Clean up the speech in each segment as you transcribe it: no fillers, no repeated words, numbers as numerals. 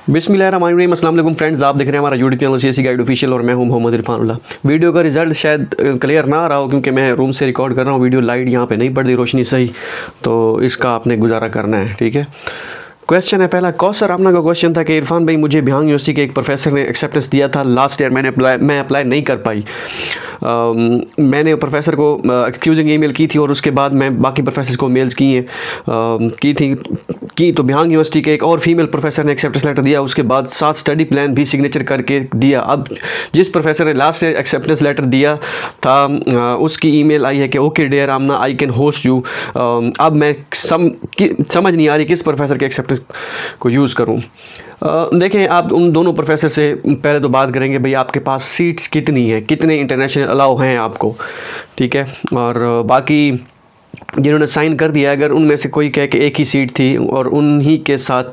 बिस्मिल्लाहिर्रहमानिर्रहीम। अस्सलाम वालेकुम फ्रेंड्स, आप देख रहे हैं हमारा YouTube channel CSE guide official और मैं हूं मोहम्मद इरफानुल्लाह। वीडियो का रिजल्ट शायद क्लियर ना आ रहा हो क्योंकि मैं रूम से रिकॉर्ड कर रहा हूं। वीडियो लाइट यहाँ पे नहीं पड़ रही, रोशनी सही, तो इसका आपने गुजारा करना है, ठीक है। क्वेश्चन है पहला, कौसर अपना का क्वेश्चन था कि इरफान भाई मुझे बिहांग यूनिवर्सिटी के एक प्रोफेसर ने एक्सेप्टेंस दिया था लास्ट ईयर, मैं अप्लाई नहीं कर पाई। मैंने प्रोफेसर को एक्सक्यूजिंग ईमेल की थी और उसके बाद मैं बाकी प्रोफेसर्स को मेल्स की तो बिहांग यूनिवर्सिटी के एक और फीमेल प्रोफेसर ने एक्सेप्टेंस लेटर दिया। उसके बाद साथ स्टडी प्लान भी सिग्नेचर करके दिया। अब जिस प्रोफेसर ने लास्ट ईयर एक्सेप्टेंस लेटर दिया था उसकी ईमेल आई है कि okay dear Aamna, I can host you. अब मैं समझ नहीं आ रही किस प्रोफेसर के एक्सेप्टेंस को यूज़ करूं। देखें, आप उन दोनों प्रोफेसर से पहले तो बात करेंगे भाई आपके पास सीट्स कितनी हैं, कितने इंटरनेशनल अलाउ हैं आपको, ठीक है। और बाकी जिन्होंने साइन कर दिया, अगर उनमें से कोई कहे कि एक ही सीट थी और उन्हीं के साथ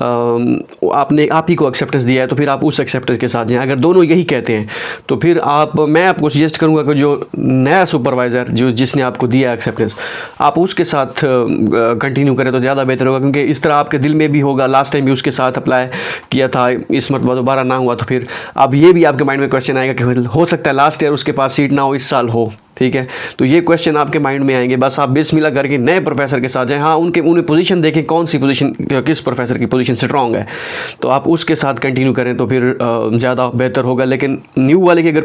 आप ही को एक्सेप्टेंस दिया है तो फिर आप उस एक्सेप्टेंस के साथ जाएं। अगर दोनों यही कहते हैं तो फिर मैं आपको सजेस्ट करूंगा कि जो नया सुपरवाइज़र जिसने आपको दिया एक्सेप्टेंस, आप उसके साथ कंटिन्यू करें तो ज़्यादा बेहतर होगा, क्योंकि इस तरह आपके दिल में भी होगा लास्ट टाइम भी उसके साथ अप्लाई किया था, इस मरतबा दोबारा ना हुआ तो फिर अब ये भी आपके माइंड में क्वेश्चन आएगा कि हो सकता है लास्ट ईयर उसके पास सीट ना हो, इस साल हो, ठीक है। तो ये क्वेश्चन आपके माइंड में आएंगे। बस आप बिस्मिल्लाह करके नए प्रोफेसर के साथ जाएं। हाँ, उन्हें पोजीशन देखें, कौन सी पोजीशन, किस प्रोफेसर की पोजीशन स्ट्रॉन्ग है, तो आप उसके साथ कंटिन्यू करें तो फिर ज़्यादा बेहतर होगा। लेकिन न्यू वाले की अगर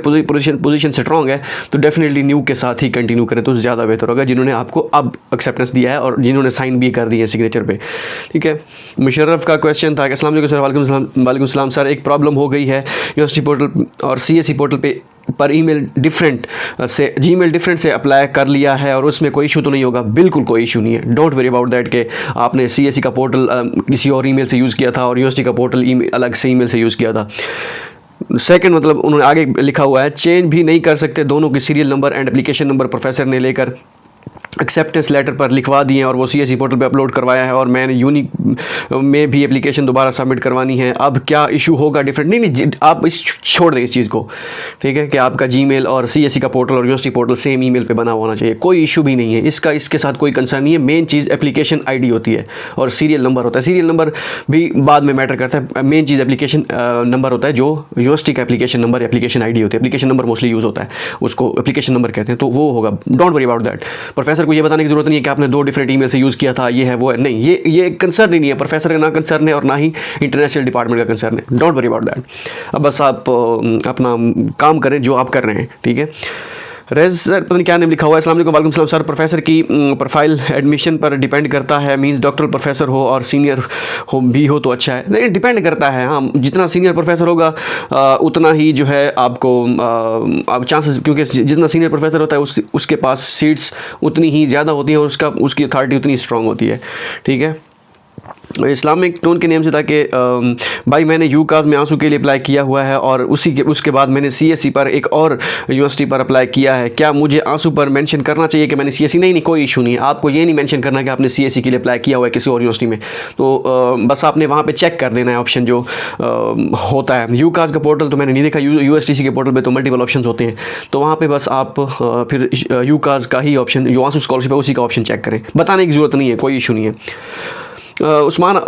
पोजीशन स्ट्रॉन्ग है तो डेफिनेटली न्यू के साथ ही कंटिन्यू करें तो ज़्यादा बेहतर होगा, जिन्होंने आपको अब एक्सेप्टेंस दिया है और जिन्होंने साइन भी कर दिए है सिग्नेचर पे, ठीक है। मुशर्रफ का क्वेश्चन था कि अस्सलाम वालेकुम सर। वालेकुम सलाम सर, एक प्रॉब्लम हो गई है यूनिवर्सिटी पोर्टल और सीएसई पोर्टल पर ईमेल डिफरेंट से जीमेल डिफरेंट से अप्लाई कर लिया है और उसमें कोई इशू तो नहीं होगा? बिल्कुल कोई इशू नहीं है, डोंट वरी अबाउट दैट कि आपने सीएसई का पोर्टल किसी और ईमेल से यूज़ किया था और यूनिवर्सिटी का पोर्टल अलग से ईमेल से यूज़ किया था। सेकंड, मतलब उन्होंने आगे लिखा हुआ है चेंज भी नहीं कर सकते, दोनों के serial number and application number professor ने लेकर एक्सेप्टेंस लेटर पर लिखवा दिए हैं और वो सीएसई पोर्टल पे अपलोड करवाया है और मैंने यूनिक में भी एप्लीकेशन दोबारा सबमिट करवानी है। अब क्या इशू होगा डिफरेंट? नहीं, आप छोड़ दें इस चीज़ को, ठीक है, कि आपका जीमेल और सीएसई का पोर्टल और यूनिवर्सिटी पोर्टल सेम ईमेल पे बना होना चाहिए, कोई इशू भी नहीं है इसके साथ कोई कंसर्न नहीं है। मेन चीज़ एप्लीकेशन आईडी होती है और सीरियल नंबर होता है। सीरियल नंबर भी बाद में मैटर करता है, मेन चीज़ एप्लीकेशन नंबर होता है, जो यूनिवर्सिटी का एप्लीकेशन नंबर एप्लीकेशन आईडी होती है। एप्लीकेशन नंबर मोस्टली यूज़ होता है, उसको एप्लीकेशन नंबर कहते हैं, तो वो होगा। Don't worry about that. Professor को ये बताने की जरूरत नहीं है कि आपने 2 डिफरेंट ईमेल से यूज़ किया था, ये है वो है, नहीं, ये कंसर्न ही नहीं है। प्रोफेसर का ना कंसर्न है और ना ही इंटरनेशनल डिपार्टमेंट का कंसर्न है। Don't worry about that. अब बस आप अपना काम करें जो आप कर रहे हैं, ठीक है। रेज सर, पता नहीं क्या नेम लिखा हुआ है। अस्सलाम वालेकुम। वालेकुम सलाम सर, प्रोफेसर की प्रोफाइल एडमिशन पर डिपेंड करता है, मींस डॉक्टरल प्रोफेसर हो और सीनियर हो तो अच्छा है। नहीं, डिपेंड करता है। हाँ, जितना सीनियर प्रोफेसर होगा उतना ही जो है आपको अब चांसेस, क्योंकि जितना सीनियर प्रोफेसर होता है उसके पास सीट्स उतनी ही ज़्यादा होती हैं और उसकी अथॉरिटी उतनी स्ट्रॉन्ग होती है, ठीक है। इस्लामिक टोन के नेम से था कि भाई मैंने यूकास में आंसू के लिए अप्लाई किया हुआ है और उसके बाद मैंने सीएसई पर एक और यूनिवर्सिटी पर अप्लाई किया है। क्या मुझे आंसू पर मेंशन करना चाहिए कि मैंने सीएसई? नहीं, कोई इशू नहीं है। आपको ये नहीं मेंशन करना कि आपने सीएसई के लिए अप्लाई किया हुआ है किसी और यूनिवर्सिटी में, तो बस आपने वहाँ पर चेक कर देना है ऑप्शन जो होता है। यूकास का पोर्टल तो मैंने नहीं देखा, यूएसटीसी के पोर्टल पर तो मल्टीपल ऑप्शन होते हैं, तो वहाँ पर बस आप फिर यूकास का ही ऑप्शन जो आंसू स्कॉलरशिप है उसी का ऑप्शन चेक करें। बताने की ज़रूरत नहीं है, कोई इशू नहीं है। उसामा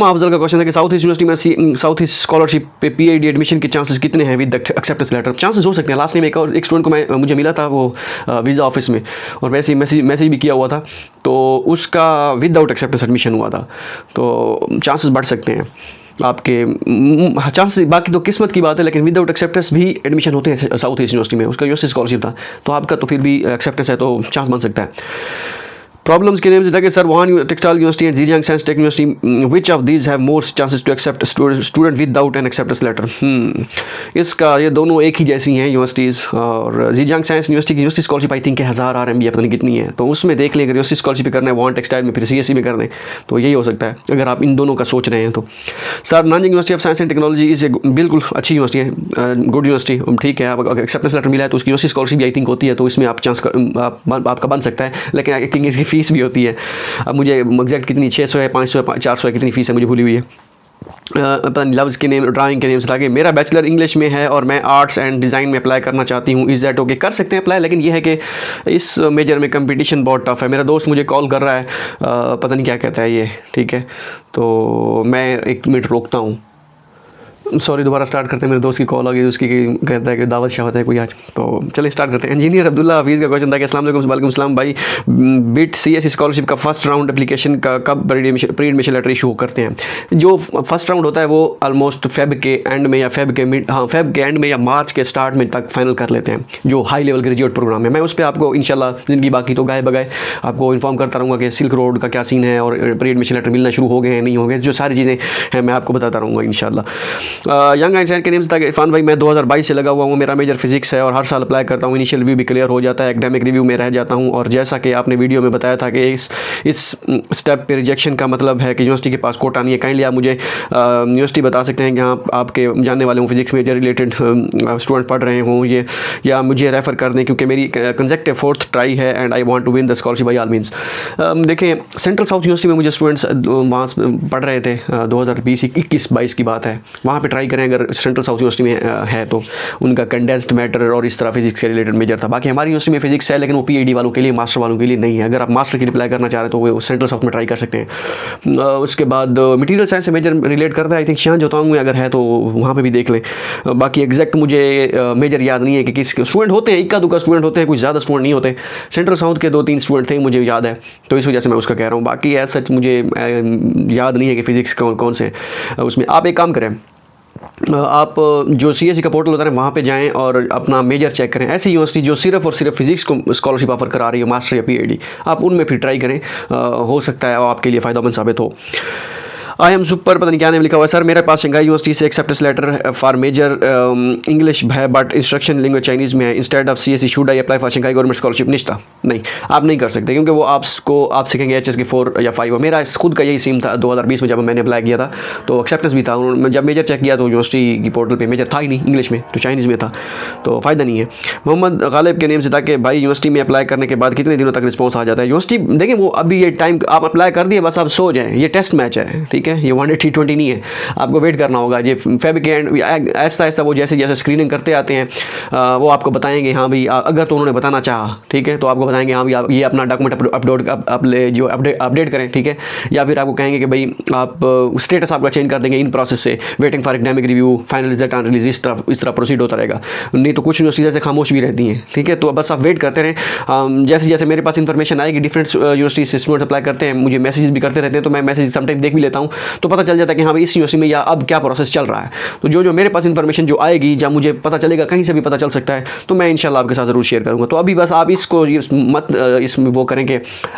अफजल का क्वेश्चन है कि साउथ ईस्ट यूनिवर्सिटी में साउथ ईस्ट स्कॉलरशिप पे पीआईडी एडमिशन के चांसेस कितने हैं विद एक्सेप्टेंस लेटर? चांसेस हो सकते हैं। लास्ट टाइम एक स्टूडेंट को मुझे मिला था वो वीज़ा ऑफिस में, और वैसे ही मैसेज भी किया हुआ था, तो उसका विदाउट एक्सेप्टेंस एडमिशन हुआ था, तो चांसेस बढ़ सकते हैं आपके चांसेस। बाकी तो किस्मत की बात है, लेकिन विदाउट एक्सेप्टेंस भी एडमिशन होते हैं साउथ ईस्ट यूनिवर्सिटी में। उसका यूनिवर्सिटी स्कॉलरशिप था, तो आपका तो फिर भी एक्सेप्टेंस है तो चांस बन सकता है। प्रॉब्लम्स के नेम से था कि sir Wuhan textile university and Zhejiang science tech university which of these have more chances to accept student without an acceptance letter? इसका ये दोनों एक ही जैसी हैं यूनिवर्सिटीज़, और जीजियांग साइंस यूनिवर्सिटी की university scholarship I think 1000 RMB है, पता नहीं कितनी है, तो उसमें देख लें। अगर यूनिवर्सिटी स्कॉलरशिप करना है वुहान टेक्सटाइल में, फिर सीएसई में कर दें, तो यही हो सकता है अगर आप इन दोनों का सोच रहे हैं तो। Sir Nanjing university of science and technology इस बिल्कुल अच्छी यूनिवर्सिटी है, गुड यूनिवर्सिटी, ठीक है। अगर एक्सेप्टेंस लेटर मिला है तो उसकी यूनिवर्सिटी स्कॉलरशिप भी आई थिंक होती है, तो इसमें आप चांस आपका बन सकता है, लेकिन आई थिंक इसकी फ़ीस भी होती है। अब मुझे एग्जैक्ट कितनी 600 है, 500 है, 400 है, कितनी फ़ीस है मुझे भूली हुई है। पता नहीं लव्स के नेम, ड्राइंग के नेम से था कि मेरा बैचलर इंग्लिश में है और मैं आर्ट्स एंड डिज़ाइन में अप्लाई करना चाहती हूँ, इज़ दैट ओके? कर सकते हैं अप्लाई, लेकिन ये है कि इस मेजर में कंपटीशन बहुत टफ है। मेरा दोस्त मुझे कॉल कर रहा है, पता नहीं क्या कहता है ये, ठीक है, तो मैं 1 मिनट रोकता हूँ। सॉरी, दोबारा स्टार्ट करते हैं। मेरे दोस्त की कॉल आ गई, उसकी कहता है कि दावत शावत है कोई आज, तो चलिए स्टार्ट करते हैं। इंजीनियर अब्दुल्ला हफीज़ का क्वेश्चन था कि अस्सलाम वालेकुम। वालेकुम सलाम भाई, बिट सीएससी स्कॉलरशिप का फर्स्ट राउंड एप्लीकेशन का कब प्री एडमिशन लेटर इशू करते हैं? जो फर्स्ट राउंड होता है वो ऑलमोस्ट फेब के एंड में या फेब के एंड में या मार्च के स्टार्ट में तक फाइनल कर लेते हैं, जो हाई लेवल ग्रेजुएट प्रोग्राम है। मैं उस पर आपको इंशाल्लाह ज़िंदगी बाकी तो गाए बगाए आपको इन्फॉर्म करता रहूँगा कि सिल्क रोड का क्या सीन है और प्री एडमिशन लेटर मिलना शुरू हो गए हैं नहीं हो गए, जो सारी चीज़ें हैं मैं आपको बताता रहूँगा इंशाल्लाह। यंग आइंस्टाइन के नेम से था कि इरफान भाई मैं 2022 से लगा हुआ हूँ, मेरा मेजर फिजिक्स है और हर साल अप्लाई करता हूँ, इनिशियल रिव्यू भी क्लियर हो जाता है, एकेडमिक रिव्यू में रह जाता हूँ, और जैसा कि आपने वीडियो में बताया था कि इस स्टेप पे रिजेक्शन का मतलब है कि यूनिवर्सिटी के पास कोटा नहीं है। काइंडली आप मुझे यूनिवर्सिटी बता सकते हैं कि हाँ आपके जानने वाले हूँ, फिजिक्स मेजर रिलेटेड स्टूडेंट पढ़ रहे हों ये, या मुझे रेफ़र कर दें, क्योंकि मेरी कंसेक्टिव 4th ट्राई है and I want to win the scholarship by all means. देखें, सेंट्रल साउथ यूनिवर्सिटी में मुझे स्टूडेंट्स वहाँ पढ़ रहे थे, 2020-21-22 की बात है, वहाँ पर ट्राई करें अगर सेंट्रल साउथ यूनिवर्सिटी में है तो उनका कंडेंस्ड मैटर और इस तरह फिजिक्स के रिलेटेड मेजर था। बाकी हमारी यूनिवर्सिटी में फिजिक्स है लेकिन वो पीएचडी वालों के लिए, मास्टर वालों के लिए नहीं है। अगर आप मास्टर के लिए अप्लाई करना चाह रहे हैं तो वो सेंट्रल साउथ में ट्राई कर सकते हैं। उसके बाद मटेरियल साइंस से मेजर रिलेट करता है, आई थिंक शान जोतांग में अगर है तो वहाँ पर भी देख लें। बाकी एग्जैक्ट मुझे मेजर याद नहीं है कि किस स्टूडेंट होते हैं, इक्का दुक्का स्टूडेंट होते हैं, कुछ ज़्यादा स्टूडेंट नहीं होते। सेंट्रल साउथ के 2-3 स्टूडेंट थे मुझे याद है, तो इस वजह से मैं उसका कह रहा हूँ। बाकी एज सच मुझे याद नहीं है कि फ़िज़िक्स कौन से उसमें। आप एक काम करें, आप जो सीएससी का पोर्टल होता है वहाँ पे जाएं और अपना मेजर चेक करें। ऐसी यूनिवर्सिटी जो सिर्फ और सिर्फ फिजिक्स को स्कॉलरशिप ऑफर करा रही हो, मास्टर या पीएचडी, आप उनमें फिर ट्राई करें, हो सकता है आपके लिए फ़ायदेमंद साबित हो। आई एम सुपर, पता नहीं क्या नेम लिखा हुआ है। सर मेरे पास शंघाई यूनिवर्सिटी से acceptance letter for major English है बट इंस्ट्रक्शन लैंग्वेज चाइनीज़ में है, instead of CSC should I apply for Shanghai government scholarship? निश्ता नहीं, आप नहीं कर सकते, क्योंकि वो आप सीखेंगे एचएस के 4 या 5। मेरा खुद का यही सीम था 2020 में, जब मैंने अप्लाई किया था तो एक्सेप्टेंस भी था। जब मेजर चेक किया तो यूनिवर्सिटी की पोर्टल पर मेजर था ही नहीं इंग्लिश में, तो चाइनीज़ में था, तो फ़ायदा नहीं है। मोहम्मद गालिब के नेम से था कि भाई यूनिवर्सिटी में अप्लाई करने के बाद कितने दिनों तक रिस्पॉन्स आ जाता है? यूनिवर्सिटी देखें, वो अभी ये टाइम आप अप्लाई कर दिए, बस आप सो जाएँ, ये टेस्ट मैच है, ठीक है, ये 1 T20 नहीं है, आपको वेट करना होगा। ये फेब के एंड ऐसा ऐसा वो जैसे जैसे स्क्रीनिंग करते आते हैं वो आपको बताएंगे हाँ भाई, अगर तो उन्होंने बताना चाहा, ठीक है, तो आपको बताएंगे हाँ भाई आप ये अपना डॉक्यूमेंट अपडेट करें, ठीक है, या फिर आपको कहेंगे कि भाई आप स्टेटस आपका चेंज कर देंगे इन प्रोसेस से, waiting for academic review, final result on release, इस तरह प्रोसीड होता रहेगा। नहीं तो कुछ यूनिवर्सिटी से खामोश भी रहती हैं, ठीक है, तो बस आप वेट करते रहें। जैसे जैसे मेरे पास इन्फॉर्मेशन आएगी, डिफरेंट यूनिवर्सिटी से स्टूडेंट्स अप्लाई करते हैं, मुझे मैसेज भी करते रहते हैं, तो मैं मैसेज समटाइम देख भी लेता हूँ, तो पता चल जाता है कि हाँ भाई इस यूनिवर्सिटी में या अब क्या प्रोसेस चल रहा है। तो जो मेरे पास इन्फॉर्मेशन जो आएगी, जब मुझे पता चलेगा, कहीं से भी पता चल सकता है, तो मैं इंशाल्लाह आपके साथ ज़रूर शेयर करूँगा। तो अभी बस आप इसको मत इसमें वो करें कि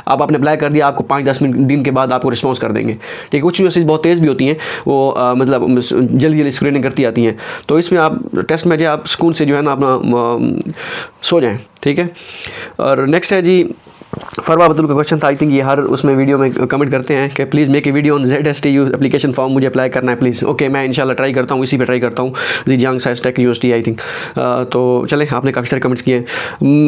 आप आपने अप्लाई कर दिया, आपको 5-10 दिन के बाद आपको रिस्पॉन्स कर देंगे, ठीक है। कुछ यूनिवर्सिटीज़ बहुत तेज़ भी होती हैं, वो मतलब जल्दी जल्दी स्क्रीनिंग करती आती हैं, तो इसमें आप टेस्ट में आप सुकून से जो है ना अपना सो जाएँ, ठीक है। और नेक्स्ट है जी फरवा बतुल का क्वेश्चन था, आई थिंक ये हर उसमें वीडियो में कमेंट करते हैं कि please make a video on ZSTU application form, मुझे अप्लाई करना है प्लीज़। ओके, मैं इंशाल्लाह ट्राई करता हूँ, इसी पे ट्राई करता हूँ, Zhejiang science tech university I think. तो चलें, आपने काफ़ी सारे कमेंट्स किए।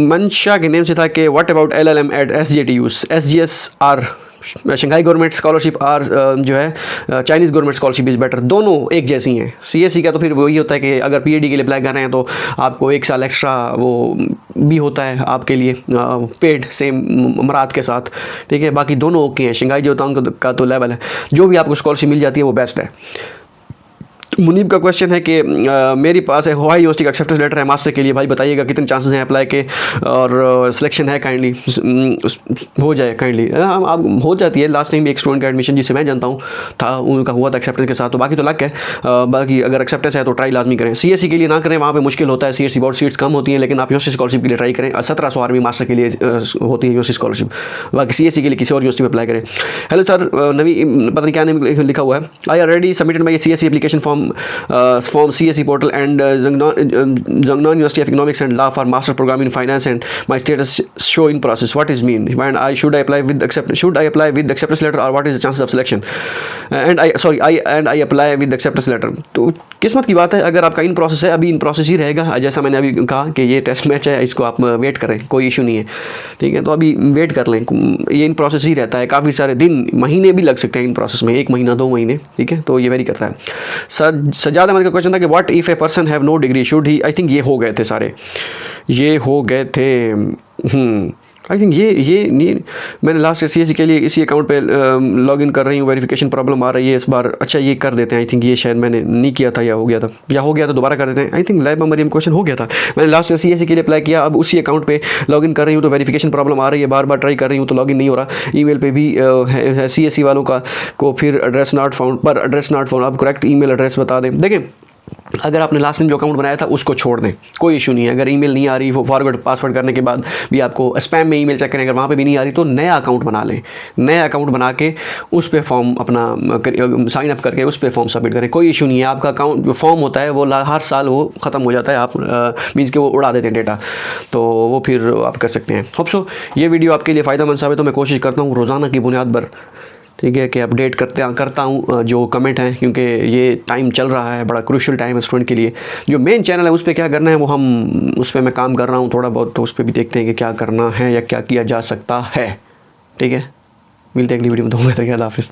मंशा के नेम से था कि what about LLM at SGTUs, SGSR Shanghai government scholarship और जो है Chinese government scholarship is better, दोनों एक जैसी हैं। सीएससी का तो फिर वही होता है कि अगर पीएचडी के लिए अप्लाई कर रहे हैं तो आपको 1 साल एक्स्ट्रा वो भी होता है आपके लिए पेड सेम मराद के साथ, ठीक है। बाकी दोनों ओके हैं, शंघाई जोतांग का तो लेवल है, जो भी आपको स्कॉलरशिप मिल जाती है वो बेस्ट है। मुनीब का क्वेश्चन है कि मेरे पास है हुआई यूनिवर्सिटी का एक्सेप्टेंस लेटर है मास्टर के लिए, भाई बताइएगा कितने चांसेस हैं अप्लाई के, और सिलेक्शन है, काइंडली हो जाए काइंडली। अब हो जाती है, लास्ट टाइम भी एक स्टूडेंट का एडमिशन जिसे मैं जानता हूँ था, उनका हुआ था एक्सेप्टेंस के साथ, तो बाकी तो लक है। बाकी अगर एक्सेप्टेंस है तो ट्राई लाजमी करें। सीएससी के लिए ना करें, वहाँ पर मुश्किल होता है, सीएससी बहुत सीट्स कम होती हैं, लेकिन आप यूनिवर्सिटी स्कॉलरशिप के लिए ट्राई करें। 1700 आर्मी मास्टर के लिए होती है यूनिवर्सिटी स्कॉलरशिप, बाकी सीएससी के लिए किसी और यूनिवर्सिटी में अप्लाई करें। हेलो सर, नवी पता नहीं क्या नेम लिखा हुआ है, I already submitted my CSC application form from CSE portal and Zhangnan University of Economics and Law for master program in finance, and my status show in process. What is mean? And I should I apply with acceptance letter, or what is the chances of selection? And I apply with acceptance letter. तो किस्मत की बात है, अगर आपका in process है, अभी in process ही रहेगा, जैसा मैंने अभी कहा कि ये टेस्ट मैच है, इसको आप वेट करें, कोई इशू नहीं है, ठीक है। तो अभी वेट कर लें, ये इन प्रोसेस ही रहता है, काफ़ी सारे दिन महीने भी लग सकते हैं इन प्रोसेस में, 1 महीना 2 महीने, ठीक है। तो ये वेरी करता है। सज्जाद अहमद का क्वेश्चन था कि what if a person have no degree should he, I think ये हो गए थे सारे, ये हो गए थे। आई थिंक ये मैंने लास्ट CSE के लिए इसी अकाउंट पे लॉगिन कर रही हूँ, वेरिफिकेशन प्रॉब्लम आ रही है इस बार। अच्छा ये कर देते हैं, आई थिंक ये शायद मैंने नहीं किया था, या हो गया था दोबारा कर देते हैं। I think lab Maryam question हो गया था, मैंने लास्ट CSE के लिए अप्लाई किया, अब उसी अकाउंट पे लॉगिन कर रही हूँ, तो वेरिफिकेशन प्रॉब्लम आ रही है, बार ट्राई कर रही हूँ तो लॉगिन नहीं हो रहा। ईमेल पे भी है CSE वालों का को फिर एड्रेस नॉट फाउंड, आप करेक्ट ईमेल एड्रेस बता दें। देखें, अगर आपने लास्ट टाइम जो अकाउंट बनाया था उसको छोड़ दें, कोई इशू नहीं है। अगर ईमेल नहीं आ रही, वो फॉरवर्ड पासवर्ड करने के बाद भी आपको स्पैम में ईमेल चेक करें, अगर वहाँ पे भी नहीं आ रही तो नया अकाउंट बना लें, नया अकाउंट बना के उस पर फॉर्म अपना साइन अप करके उस पर फॉर्म सबमिट करें, कोई इशू नहीं है। आपका अकाउंट जो फॉर्म होता है वो हर साल वो ख़त्म हो जाता है, आप मीन्स के वो उड़ा देते हैं डेटा, तो वो फिर आप कर सकते हैं। होप सो ये वीडियो आपके लिए फ़ायदेमंद साबित हो। मैं कोशिश करता हूँ रोज़ाना की बुनियाद पर, ठीक है, कि अपडेट करता हूँ जो कमेंट हैं, क्योंकि ये टाइम चल रहा है, बड़ा क्रूशियल टाइम है स्टूडेंट के लिए। जो मेन चैनल है उस पर क्या करना है वो उस पर मैं काम कर रहा हूँ थोड़ा बहुत, तो उस पर भी देखते हैं कि क्या करना है या क्या किया जा सकता है, ठीक है। मिलते हैं अगली वीडियो में, तो अल्लाह हाफ़िज़।